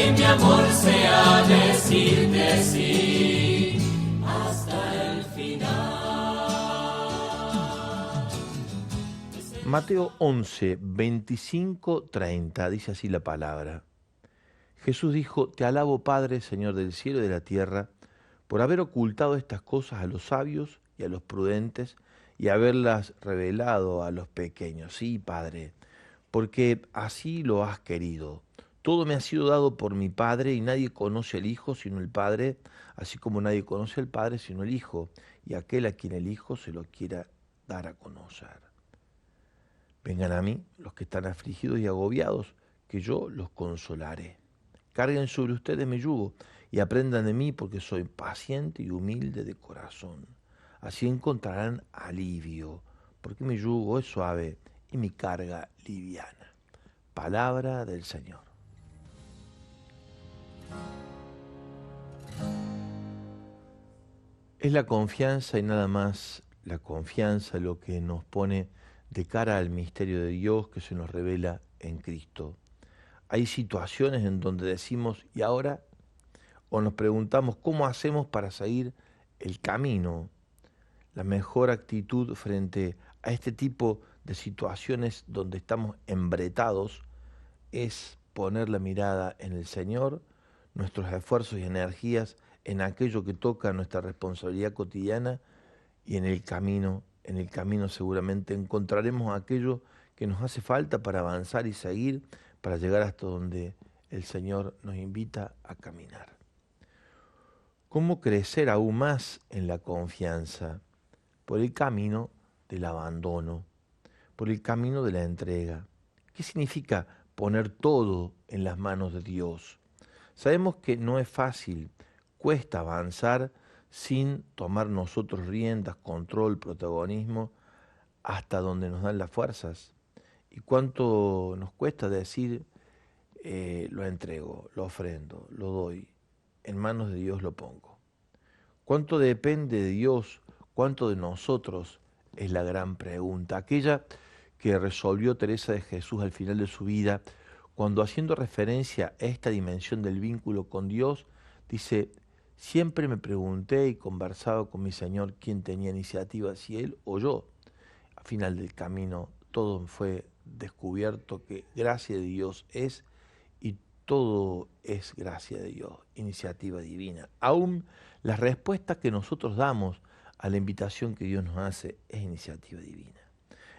que mi amor sea decirte sí hasta el final. Mateo 11, 25, 30, dice así la palabra. Jesús dijo, te alabo Padre, Señor del cielo y de la tierra, por haber ocultado estas cosas a los sabios y a los prudentes y haberlas revelado a los pequeños. Sí, Padre, porque así lo has querido. Todo me ha sido dado por mi Padre y nadie conoce al Hijo sino el Padre, así como nadie conoce al Padre sino el Hijo, y aquel a quien el Hijo se lo quiera dar a conocer. Vengan a mí los que están afligidos y agobiados, que yo los consolaré. Carguen sobre ustedes mi yugo y aprendan de mí porque soy paciente y humilde de corazón. Así encontrarán alivio, porque mi yugo es suave y mi carga liviana. Palabra del Señor. Es la confianza y nada más la confianza lo que nos pone de cara al misterio de Dios que se nos revela en Cristo. Hay situaciones en donde decimos, ¿y ahora? O nos preguntamos, ¿cómo hacemos para seguir el camino? La mejor actitud frente a este tipo de situaciones donde estamos embretados es poner la mirada en el Señor, nuestros esfuerzos y energías en aquello que toca nuestra responsabilidad cotidiana y en el camino seguramente encontraremos aquello que nos hace falta para avanzar y seguir, para llegar hasta donde el Señor nos invita a caminar. ¿Cómo crecer aún más en la confianza? Por el camino del abandono, por el camino de la entrega. ¿Qué significa poner todo en las manos de Dios? Sabemos que no es fácil, cuesta avanzar sin tomar nosotros riendas, control, protagonismo, hasta donde nos dan las fuerzas. Y cuánto nos cuesta decir, lo entrego, lo ofrendo, lo doy, en manos de Dios lo pongo. ¿Cuánto depende de Dios? ¿Cuánto de nosotros? Es la gran pregunta. Aquella que resolvió Teresa de Jesús al final de su vida, cuando haciendo referencia a esta dimensión del vínculo con Dios, dice, siempre me pregunté y conversaba con mi Señor quién tenía iniciativa, si Él o yo. Al final del camino todo fue descubierto que gracia de Dios es y todo es gracia de Dios, iniciativa divina. Aún las respuestas que nosotros damos a la invitación que Dios nos hace es iniciativa divina.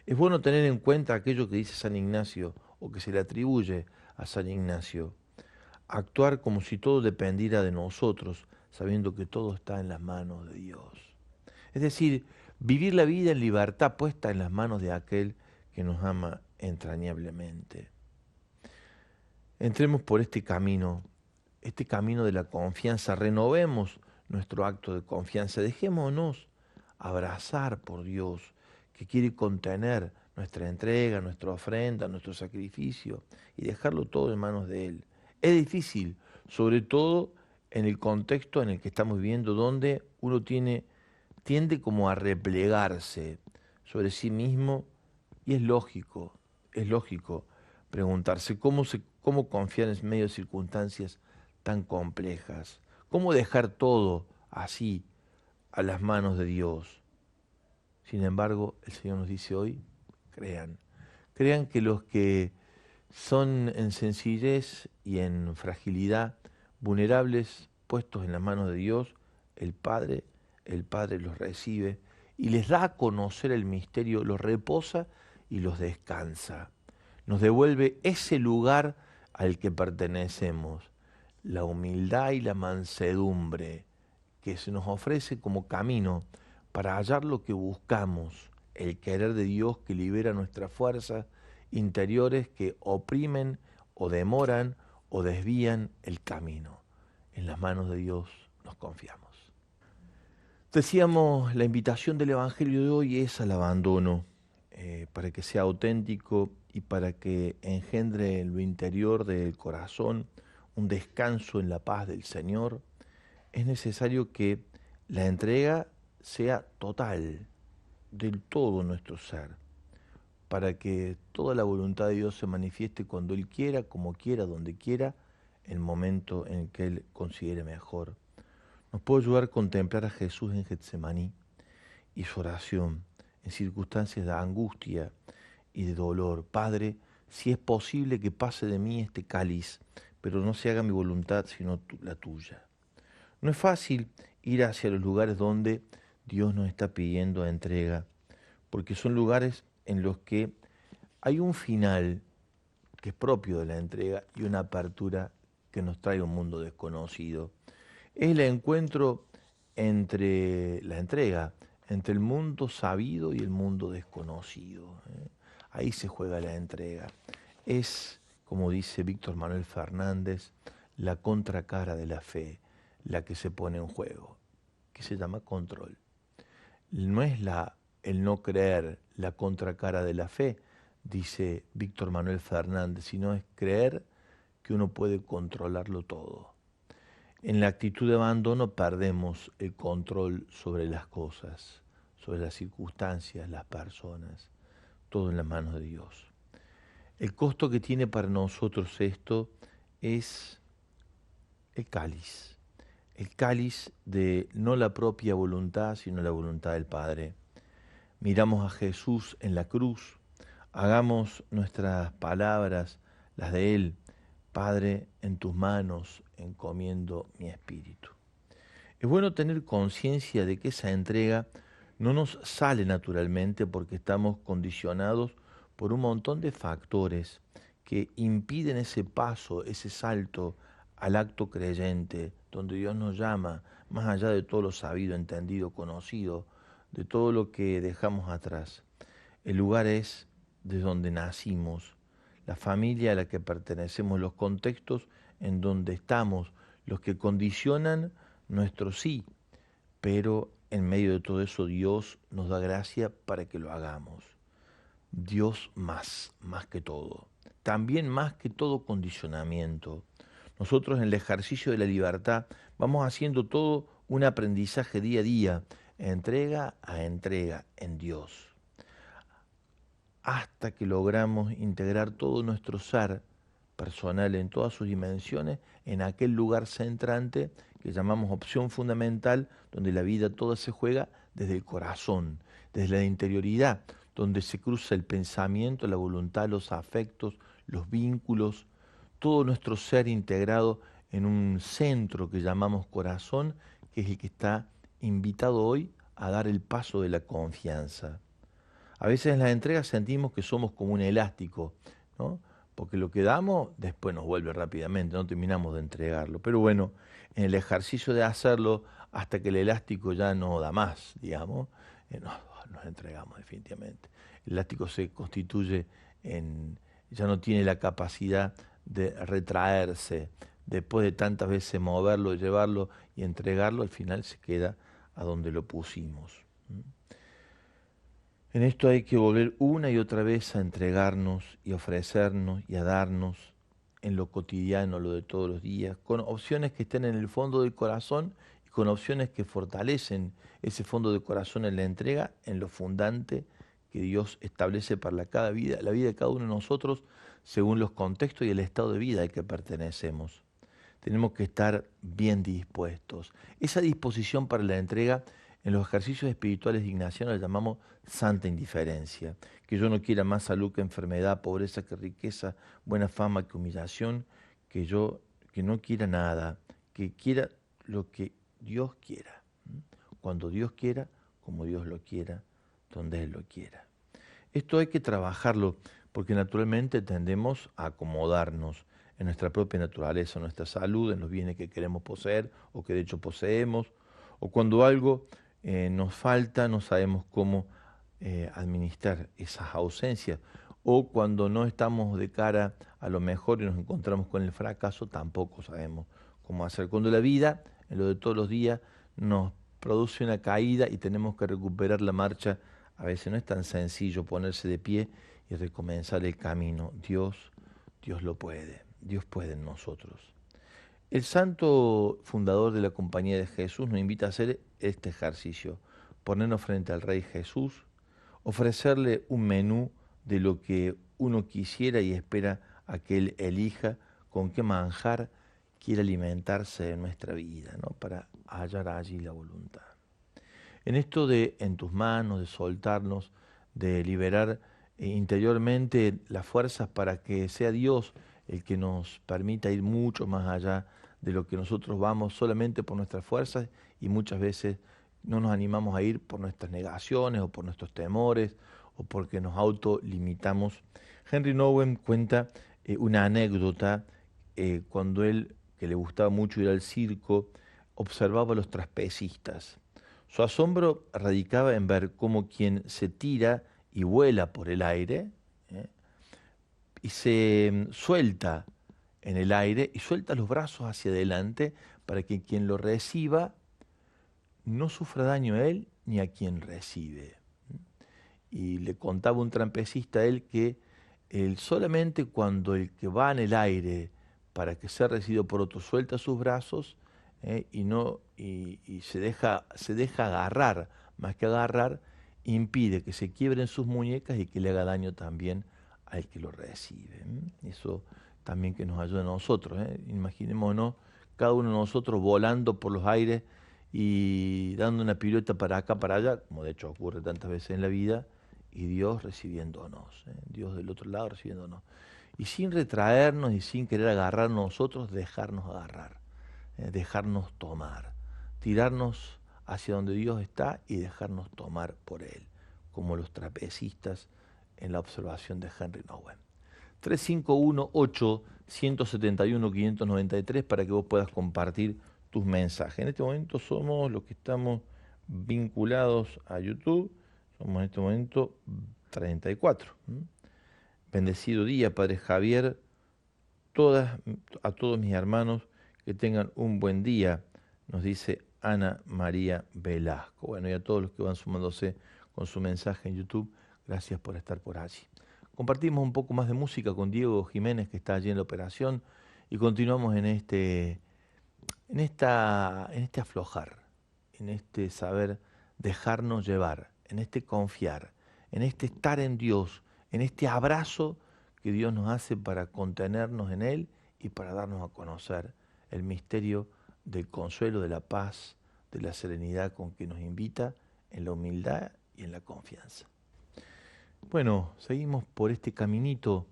Es bueno tener en cuenta aquello que dice San Ignacio o que se le atribuye a San Ignacio. Actuar como si todo dependiera de nosotros, sabiendo que todo está en las manos de Dios. Es decir, vivir la vida en libertad puesta en las manos de aquel que nos ama entrañablemente. Entremos por este camino de la confianza, renovemos nuestro acto de confianza, dejémonos abrazar por Dios, que quiere contener nuestra entrega, nuestra ofrenda, nuestro sacrificio y dejarlo todo en manos de Él. Es difícil, sobre todo en el contexto en el que estamos viviendo, donde uno tiende como a replegarse sobre sí mismo y es lógico preguntarse cómo confiar en medio de circunstancias tan complejas, cómo dejar todo así a las manos de Dios. Sin embargo, el Señor nos dice hoy, crean que los que son en sencillez y en fragilidad, vulnerables, puestos en las manos de Dios, el Padre los recibe y les da a conocer el misterio, los reposa y los descansa. Nos devuelve ese lugar al que pertenecemos, la humildad y la mansedumbre que se nos ofrece como camino para hallar lo que buscamos, el querer de Dios que libera nuestras fuerzas interiores que oprimen o demoran o desvían el camino. En las manos de Dios nos confiamos. Decíamos, la invitación del Evangelio de hoy es al abandono, para que sea auténtico y para que engendre en lo interior del corazón un descanso en la paz del Señor, es necesario que la entrega sea total, del todo nuestro ser, para que toda la voluntad de Dios se manifieste cuando Él quiera, como quiera, donde quiera, el momento en que Él considere mejor. Nos puede ayudar a contemplar a Jesús en Getsemaní y su oración en circunstancias de angustia y de dolor. Padre, si es posible que pase de mí este cáliz, pero no se haga mi voluntad sino la tuya. No es fácil ir hacia los lugares donde Dios nos está pidiendo entrega, porque son lugares en los que hay un final que es propio de la entrega y una apertura que nos trae un mundo desconocido. Es el encuentro entre la entrega, entre el mundo sabido y el mundo desconocido. Ahí se juega la entrega. Es, como dice Víctor Manuel Fernández, la contracara de la fe, la que se pone en juego, que se llama control. No es el no creer la contracara de la fe, dice Víctor Manuel Fernández, sino es creer que uno puede controlarlo todo. En la actitud de abandono perdemos el control sobre las cosas, sobre las circunstancias, las personas, todo en las manos de Dios. El costo que tiene para nosotros esto es el cáliz de no la propia voluntad, sino la voluntad del Padre. Miramos a Jesús en la cruz, hagamos nuestras palabras, las de Él. Padre, en tus manos encomiendo mi espíritu. Es bueno tener conciencia de que esa entrega no nos sale naturalmente porque estamos condicionados por un montón de factores que impiden ese paso, ese salto al acto creyente, donde Dios nos llama, más allá de todo lo sabido, entendido, conocido, de todo lo que dejamos atrás. El lugar es de donde nacimos, la familia a la que pertenecemos, los contextos en donde estamos, los que condicionan nuestro sí, pero en medio de todo eso Dios nos da gracia para que lo hagamos. Dios más que todo, también más que todo condicionamiento. Nosotros en el ejercicio de la libertad vamos haciendo todo un aprendizaje día a día, entrega a entrega en Dios, hasta que logramos integrar todo nuestro ser personal en todas sus dimensiones en aquel lugar centrante que llamamos opción fundamental, donde la vida toda se juega desde el corazón, desde la interioridad, donde se cruza el pensamiento, la voluntad, los afectos, los vínculos, todo nuestro ser integrado en un centro que llamamos corazón, que es el que está invitado hoy a dar el paso de la confianza. A veces en las entregas sentimos que somos como un elástico, ¿no? Porque lo que damos después nos vuelve rápidamente, no terminamos de entregarlo. Pero bueno, en el ejercicio de hacerlo hasta que el elástico ya no da más, digamos, nos entregamos definitivamente. El elástico se constituye ya no tiene la capacidad de retraerse. Después de tantas veces moverlo, llevarlo y entregarlo, al final se queda a donde lo pusimos. En esto hay que volver una y otra vez a entregarnos y ofrecernos y a darnos en lo cotidiano, lo de todos los días, con opciones que estén en el fondo del corazón y con opciones que fortalecen ese fondo del corazón en la entrega, en lo fundante que Dios establece para la vida de cada uno de nosotros, según los contextos y el estado de vida al que pertenecemos. Tenemos que estar bien dispuestos. Esa disposición para la entrega en los ejercicios espirituales de Ignaciano la llamamos santa indiferencia, que yo no quiera más salud que enfermedad, pobreza que riqueza, buena fama que humillación, que no quiera nada, que quiera lo que Dios quiera, cuando Dios quiera, como Dios lo quiera, donde Él lo quiera. Esto hay que trabajarlo porque naturalmente tendemos a acomodarnos en nuestra propia naturaleza, en nuestra salud, en los bienes que queremos poseer o que de hecho poseemos, o cuando algo nos falta, no sabemos cómo administrar esas ausencias, o cuando no estamos de cara a lo mejor y nos encontramos con el fracaso, tampoco sabemos cómo hacer. Cuando la vida, en lo de todos los días, nos produce una caída y tenemos que recuperar la marcha, a veces no es tan sencillo ponerse de pie y recomenzar el camino. Dios lo puede, Dios puede en nosotros. El santo fundador de la Compañía de Jesús nos invita a hacer este ejercicio, ponernos frente al Rey Jesús, ofrecerle un menú de lo que uno quisiera y espera a que Él elija con qué manjar quiere alimentarse de nuestra vida, ¿no? Para hallar allí la voluntad. En esto de en tus manos, de soltarnos, de liberar interiormente las fuerzas para que sea Dios el que nos permita ir mucho más allá de lo que nosotros vamos solamente por nuestras fuerzas, y muchas veces no nos animamos a ir por nuestras negaciones o por nuestros temores o porque nos autolimitamos. Henry Nouwen cuenta una anécdota cuando él, que le gustaba mucho ir al circo, observaba a los trapecistas. Su asombro radicaba en ver cómo quien se tira y vuela por el aire, ¿eh? Y se suelta en el aire y suelta los brazos hacia adelante para que quien lo reciba no sufra daño a él ni a quien recibe. Y le contaba un trapecista a él que solamente cuando el que va en el aire para que sea recibido por otro suelta sus brazos, y se deja agarrar, más que agarrar, impide que se quiebren sus muñecas y que le haga daño también al que lo recibe. Eso también que nos ayuda a nosotros. Imaginémonos cada uno de nosotros volando por los aires y dando una pirueta para acá, para allá, como de hecho ocurre tantas veces en la vida, y Dios recibiéndonos, Dios del otro lado recibiéndonos. Y sin retraernos y sin querer agarrar nosotros, dejarnos agarrar, dejarnos tomar, tirarnos hacia donde Dios está y dejarnos tomar por Él, como los trapecistas en la observación de Henry Nouwen. 351-8-171-593 para que vos puedas compartir tus mensajes. En este momento somos los que estamos vinculados a YouTube, somos en este momento 34. Bendecido día, Padre Javier, a todos mis hermanos que tengan un buen día, nos dice Ana María Velasco. Bueno, y a todos los que van sumándose con su mensaje en YouTube, gracias por estar por allí. Compartimos un poco más de música con Diego Jiménez, que está allí en la operación, y continuamos en este aflojar, en este saber dejarnos llevar, en este confiar, en este estar en Dios, en este abrazo que Dios nos hace para contenernos en Él y para darnos a conocer el misterio del consuelo, de la paz, de la serenidad con que nos invita en la humildad y en la confianza. Bueno, seguimos por este caminito,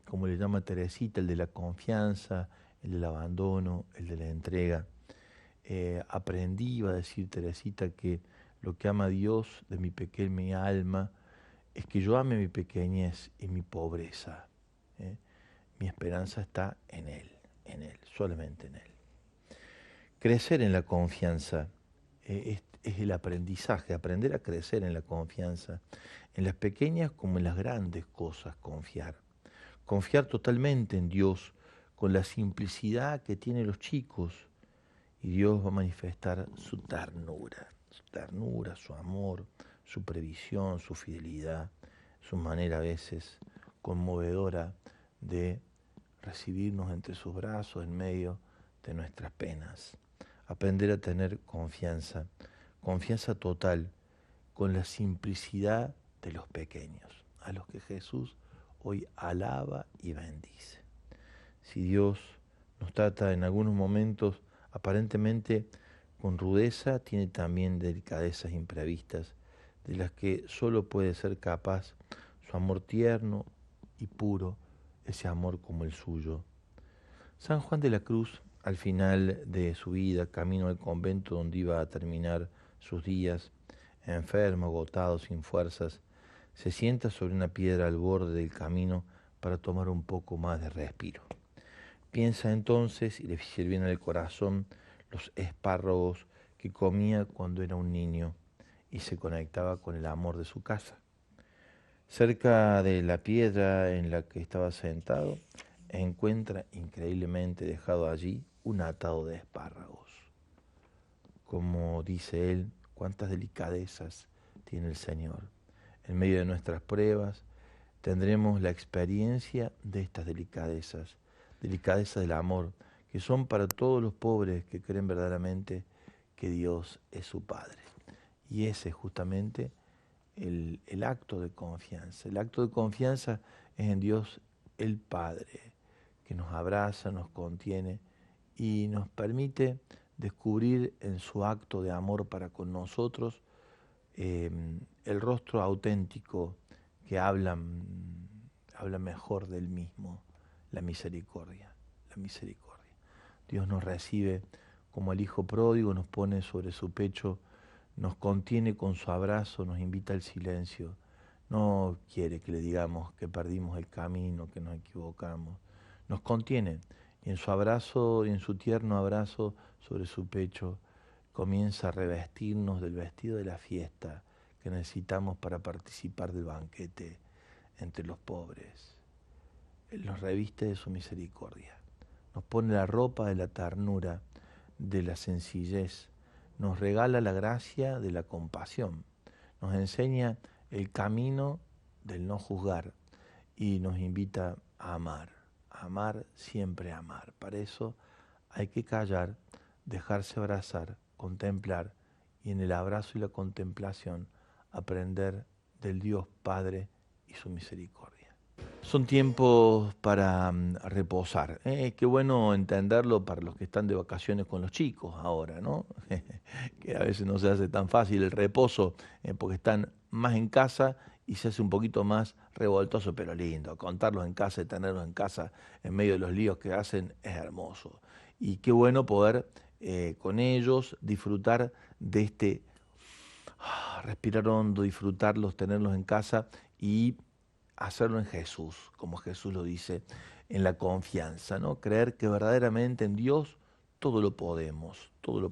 como le llama Teresita, el de la confianza, el del abandono, el de la entrega. Aprendí, iba a decir Teresita, que lo que ama a Dios de mi pequeña alma es que yo ame mi pequeñez y mi pobreza. Mi esperanza está en Él, solamente en Él. Crecer en la confianza es el aprendizaje, aprender a crecer en la confianza, en las pequeñas como en las grandes cosas, confiar. Confiar totalmente en Dios, con la simplicidad que tienen los chicos, y Dios va a manifestar su ternura, su amor, su previsión, su fidelidad, su manera a veces conmovedora de recibirnos entre sus brazos en medio de nuestras penas. Aprender a tener confianza total, con la simplicidad de los pequeños, a los que Jesús hoy alaba y bendice. Si Dios nos trata en algunos momentos aparentemente con rudeza, tiene también delicadezas imprevistas, de las que solo puede ser capaz su amor tierno y puro, ese amor como el suyo. San Juan de la Cruz, al final de su vida, camino al convento donde iba a terminar sus días, enfermo, agotado, sin fuerzas, se sienta sobre una piedra al borde del camino para tomar un poco más de respiro. Piensa entonces, y le sirven el corazón, los espárragos que comía cuando era un niño y se conectaba con el amor de su casa. Cerca de la piedra en la que estaba sentado, encuentra increíblemente dejado allí un atado de espárragos. Como dice él, cuántas delicadezas tiene el Señor. En medio de nuestras pruebas tendremos la experiencia de estas delicadezas del amor, que son para todos los pobres que creen verdaderamente que Dios es su Padre. Y ese es justamente el acto de confianza. El acto de confianza es en Dios el Padre, que nos abraza, nos contiene y nos permite descubrir en su acto de amor para con nosotros el rostro auténtico que habla mejor del mismo, la misericordia, la misericordia. Dios nos recibe como el Hijo pródigo, nos pone sobre su pecho, nos contiene con su abrazo, nos invita al silencio. No quiere que le digamos que perdimos el camino, que nos equivocamos. Nos contiene y en su abrazo, y en su tierno abrazo sobre su pecho, comienza a revestirnos del vestido de la fiesta que necesitamos para participar del banquete entre los pobres. Él nos reviste de su misericordia, nos pone la ropa de la ternura, de la sencillez, nos regala la gracia de la compasión, nos enseña el camino del no juzgar y nos invita a amar, siempre amar. Para eso hay que callar, dejarse abrazar, contemplar y en el abrazo y la contemplación aprender del Dios Padre y su misericordia. Son tiempos para reposar. Qué bueno entenderlo para los que están de vacaciones con los chicos ahora, ¿no? Que a veces no se hace tan fácil el reposo porque están más en casa y se hace un poquito más revoltoso, pero lindo. Contarlos en casa y tenerlos en casa en medio de los líos que hacen es hermoso. Y qué bueno poder con ellos disfrutar de este respirar hondo, disfrutarlos, tenerlos en casa y hacerlo en Jesús, como Jesús lo dice, en la confianza, ¿no? Creer que verdaderamente en Dios todo lo podemos, todo lo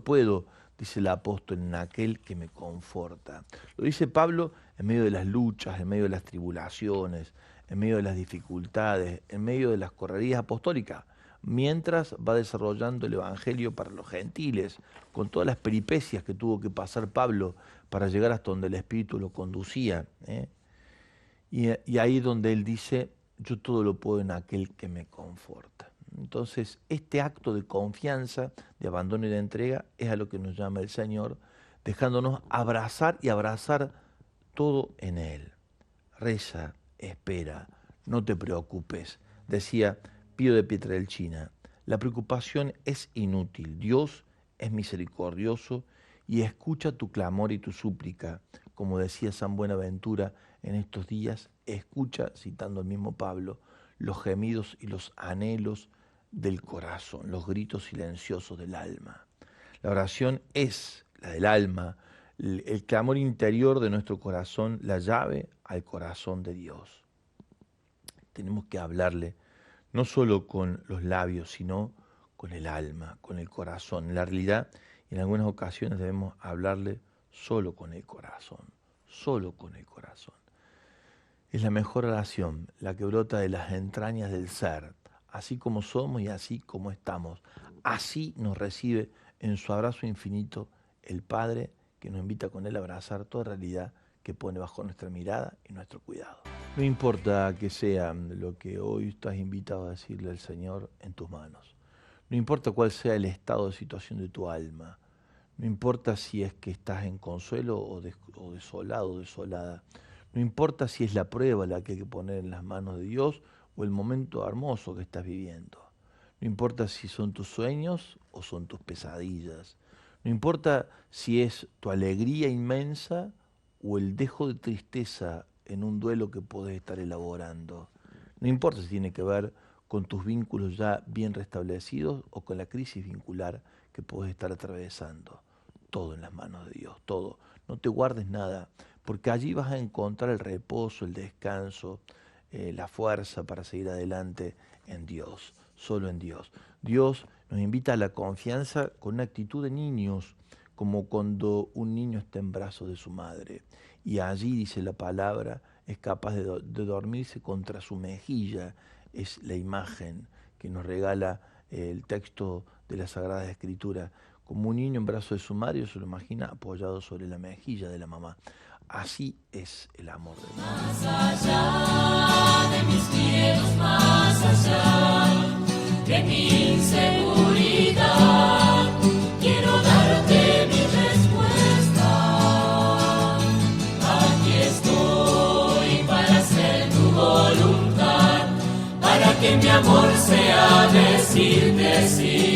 puedo, dice el apóstol, en aquel que me conforta. Lo dice Pablo en medio de las luchas, en medio de las tribulaciones, en medio de las dificultades, en medio de las correrías apostólicas, mientras va desarrollando el Evangelio para los gentiles, con todas las peripecias que tuvo que pasar Pablo para llegar hasta donde el Espíritu lo conducía, Y ahí es donde él dice, yo todo lo puedo en aquel que me conforta. Entonces, este acto de confianza, de abandono y de entrega, es a lo que nos llama el Señor, dejándonos abrazar y abrazar todo en Él. Reza, espera, no te preocupes. Decía Pío de Pietrelcina, la preocupación es inútil, Dios es misericordioso y escucha tu clamor y tu súplica. Como decía San Buenaventura, en estos días, escucha, citando al mismo Pablo, los gemidos y los anhelos del corazón, los gritos silenciosos del alma. La oración es la del alma, el clamor interior de nuestro corazón, la llave al corazón de Dios. Tenemos que hablarle no solo con los labios, sino con el alma, con el corazón. En la realidad, en algunas ocasiones debemos hablarle solo con el corazón, solo con el corazón. Es la mejor oración, la que brota de las entrañas del ser, así como somos y así como estamos. Así nos recibe en su abrazo infinito el Padre, que nos invita con Él a abrazar toda realidad que pone bajo nuestra mirada y nuestro cuidado. No importa que sea lo que hoy estás invitado a decirle al Señor en tus manos. No importa cuál sea el estado de situación de tu alma. No importa si es que estás en consuelo o desolado o desolada. No importa si es la prueba la que hay que poner en las manos de Dios o el momento hermoso que estás viviendo. No importa si son tus sueños o son tus pesadillas. No importa si es tu alegría inmensa o el dejo de tristeza en un duelo que podés estar elaborando. No importa si tiene que ver con tus vínculos ya bien restablecidos o con la crisis vincular que podés estar atravesando. Todo en las manos de Dios, todo. No te guardes nada, porque allí vas a encontrar el reposo, el descanso, la fuerza para seguir adelante en Dios, solo en Dios. Dios nos invita a la confianza con una actitud de niños, como cuando un niño está en brazos de su madre. Y allí, dice la palabra, es capaz de dormirse contra su mejilla. Es la imagen que nos regala el texto de la Sagrada Escritura. Como un niño en brazos de su madre, se lo imagina apoyado sobre la mejilla de la mamá. Así es el amor de Dios. Más allá de mis miedos, más allá de mi inseguridad, quiero darte mi respuesta. Aquí estoy para hacer tu voluntad, para que mi amor sea decirte sí.